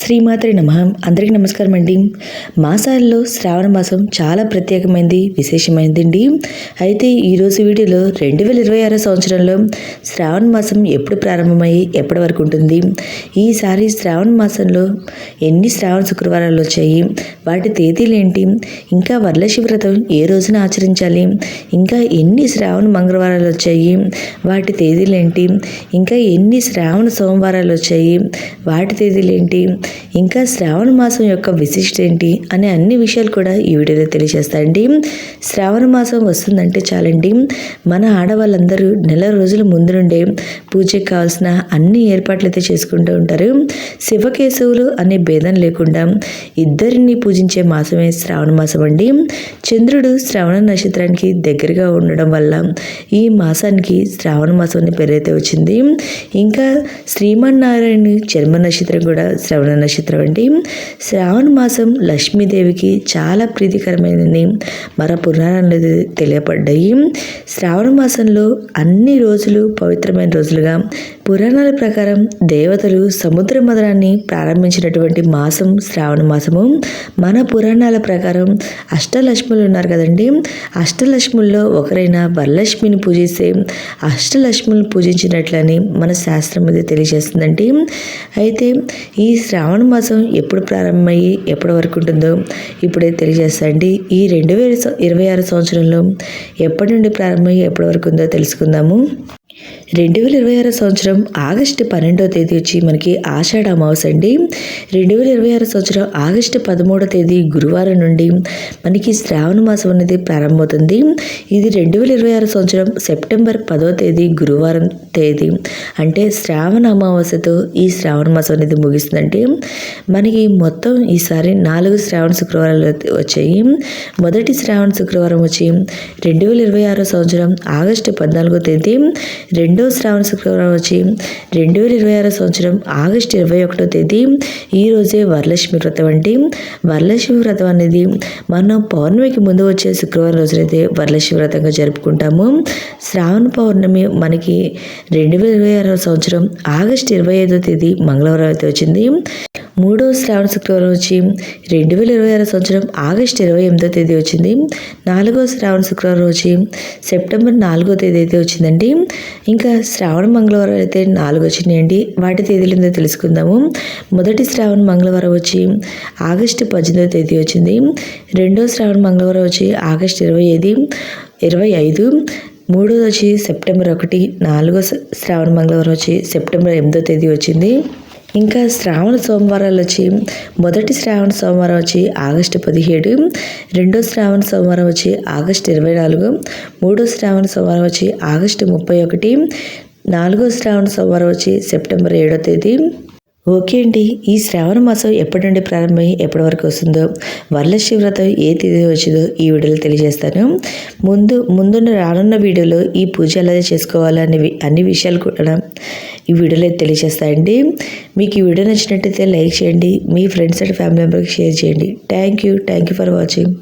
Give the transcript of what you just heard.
శ్రీమాత్రే నమః. అందరికీ నమస్కారం అండి. మాసాల్లో శ్రావణ మాసం చాలా ప్రత్యేకమైనది, విశేషమైనదండి. అయితే ఈరోజు వీడియోలో 2026 సంవత్సరంలో శ్రావణ మాసం ఎప్పుడు ప్రారంభమయ్యి ఎప్పటి వరకు ఉంటుంది, ఈసారి శ్రావణ మాసంలో ఎన్ని శ్రావణ శుక్రవారాలు వచ్చాయి, వాటి తేదీలు ఏంటి, ఇంకా వరలక్ష్మి వ్రతం ఏ రోజున ఆచరించాలి, ఇంకా ఎన్ని శ్రావణ మంగళవారాలు వచ్చాయి, వాటి తేదీలు ఏంటి, ఇంకా ఎన్ని శ్రావణ సోమవారాలు వచ్చాయి, వాటి తేదీలు ఏంటి, ఇంకా శ్రావణ మాసం యొక్క విశిష్టత ఏంటి అనే అన్ని విషయాలు కూడా ఈ వీడియోలో తెలియజేస్తాయండి. శ్రావణ మాసం వస్తుందంటే చాలండి, మన ఆడవాళ్ళందరూ నెల రోజుల ముందు నుండే పూజకి కావాల్సిన అన్ని ఏర్పాట్లు అయితే చేసుకుంటూ ఉంటారు. శివకేశవులు అనే భేదం లేకుండా ఇద్దరిని పూజించే మాసమే శ్రావణ మాసం అండి. చంద్రుడు శ్రవణ నక్షత్రానికి దగ్గరగా ఉండడం వల్ల ఈ మాసానికి శ్రావణ మాసం అనే పేరైతే వచ్చింది. ఇంకా శ్రీమన్నారాయణ చర్మ నక్షత్రం కూడా శ్రవణ నక్షత్రం అండి. శ్రావణ మాసం లక్ష్మీదేవికి చాలా ప్రీతికరమైనదని మన పురాణాలు తెలియపడ్డాయి. శ్రావణ మాసంలో అన్ని రోజులు పవిత్రమైన రోజులుగా పురాణాల ప్రకారం దేవతలు సముద్ర మదనాన్ని ప్రారంభించినటువంటి మాసం శ్రావణ మాసము. మన పురాణాల ప్రకారం అష్టలక్ష్ములు ఉన్నారు కదండి, అష్టలక్ష్ముల్లో ఒకరైన వరలక్ష్మిని పూజిస్తే అష్టలక్ష్ములను పూజించినట్లని మన శాస్త్రం అది తెలియజేస్తుందండి. అయితే ఈ శ్రావణ మాసం ఎప్పుడు ప్రారంభమయ్యి ఎప్పటి వరకు ఉంటుందో ఇప్పుడే తెలియజేస్తాండి. ఈ 2026 సంవత్సరంలో ఎప్పటి నుండి ప్రారంభమయ్యి ఎప్పటి వరకు ఉందో తెలుసుకుందాము. 2026 సంవత్సరం ఆగస్టు 12వ తేదీ వచ్చి మనకి ఆషాఢ అమావాస్య అండి. 2026 సంవత్సరం ఆగస్టు 13వ తేదీ గురువారం నుండి మనకి శ్రావణ మాసం అనేది ప్రారంభమవుతుంది. ఇది 2026 సంవత్సరం సెప్టెంబర్ 10వ తేదీ గురువారం తేదీ, అంటే శ్రావణ అమావాస్యతో ఈ శ్రావణ మాసం అనేది ముగిస్తుందండి. మనకి మొత్తం ఈసారి 4 శ్రావణ శుక్రవారాలు వచ్చాయి. మొదటి శ్రావణ శుక్రవారం వచ్చి 2026 సంవత్సరం ఆగస్టు 14వ తేదీ, రెండో శ్రావణ శుక్రవారం వచ్చి 2026 సంవత్సరం ఆగస్టు 21వ తేదీ. ఈరోజే వరలక్ష్మి వ్రతం అండి. వరలక్ష్మి వ్రతం అనేది మనం పౌర్ణమికి ముందు వచ్చే శుక్రవారం రోజునైతే వరలక్ష్మి వ్రతంగా జరుపుకుంటాము. శ్రావణ పౌర్ణమి మనకి 2026 సంవత్సరం ఆగస్టు 25వ తేదీ మంగళవారం అయితే వచ్చింది. మూడో శ్రావణ శుక్రవారం వచ్చి 2026 సంవత్సరం ఆగస్టు 28వ తేదీ వచ్చింది. నాలుగో శ్రావణ శుక్రవారం వచ్చి సెప్టెంబర్ 4వ తేదీ అయితే వచ్చిందండి. ఇంకా శ్రావణ మంగళవారం అయితే 4 వచ్చినాయండి. వాటి తేదీలు ఏందో తెలుసుకుందాము. మొదటి శ్రావణ మంగళవారం వచ్చి ఆగస్టు 18వ తేదీ వచ్చింది. రెండో శ్రావణ మంగళవారం వచ్చి ఆగస్టు 25, మూడోది వచ్చి సెప్టెంబర్ 1, నాలుగో శ్రావణ మంగళవారం వచ్చి సెప్టెంబర్ 8వ తేదీ వచ్చింది. ఇంకా శ్రావణ సోమవారాలు వచ్చి మొదటి శ్రావణ సోమవారం వచ్చి ఆగస్టు 17, రెండో శ్రావణ సోమవారం వచ్చి ఆగస్టు 24, మూడో శ్రావణ సోమవారం వచ్చి ఆగస్టు 31, నాలుగో శ్రావణ సోమవారం వచ్చి సెప్టెంబర్ 7వ తేదీ. ఓకే అండి, ఈ శ్రావణ మాసం ఎప్పటి నుండి ప్రారంభమై ఎప్పటి వరకు వస్తుందో, వరలక్ష్మి వ్రతం ఏ తేదీ వచ్చిందో ఈ వీడియోలో తెలియజేస్తాను. ముందున్న రానున్న వీడియోలో ఈ పూజ ఎలా చేసుకోవాలనే అన్ని విషయాలు కూడా ఈ వీడియోలో తెలియజేస్తాయండి. మీకు ఈ వీడియో నచ్చినట్టయితే లైక్ చేయండి, మీ ఫ్రెండ్స్ అండ్ ఫ్యామిలీ మెంబర్కి షేర్ చేయండి. Thank you for watching.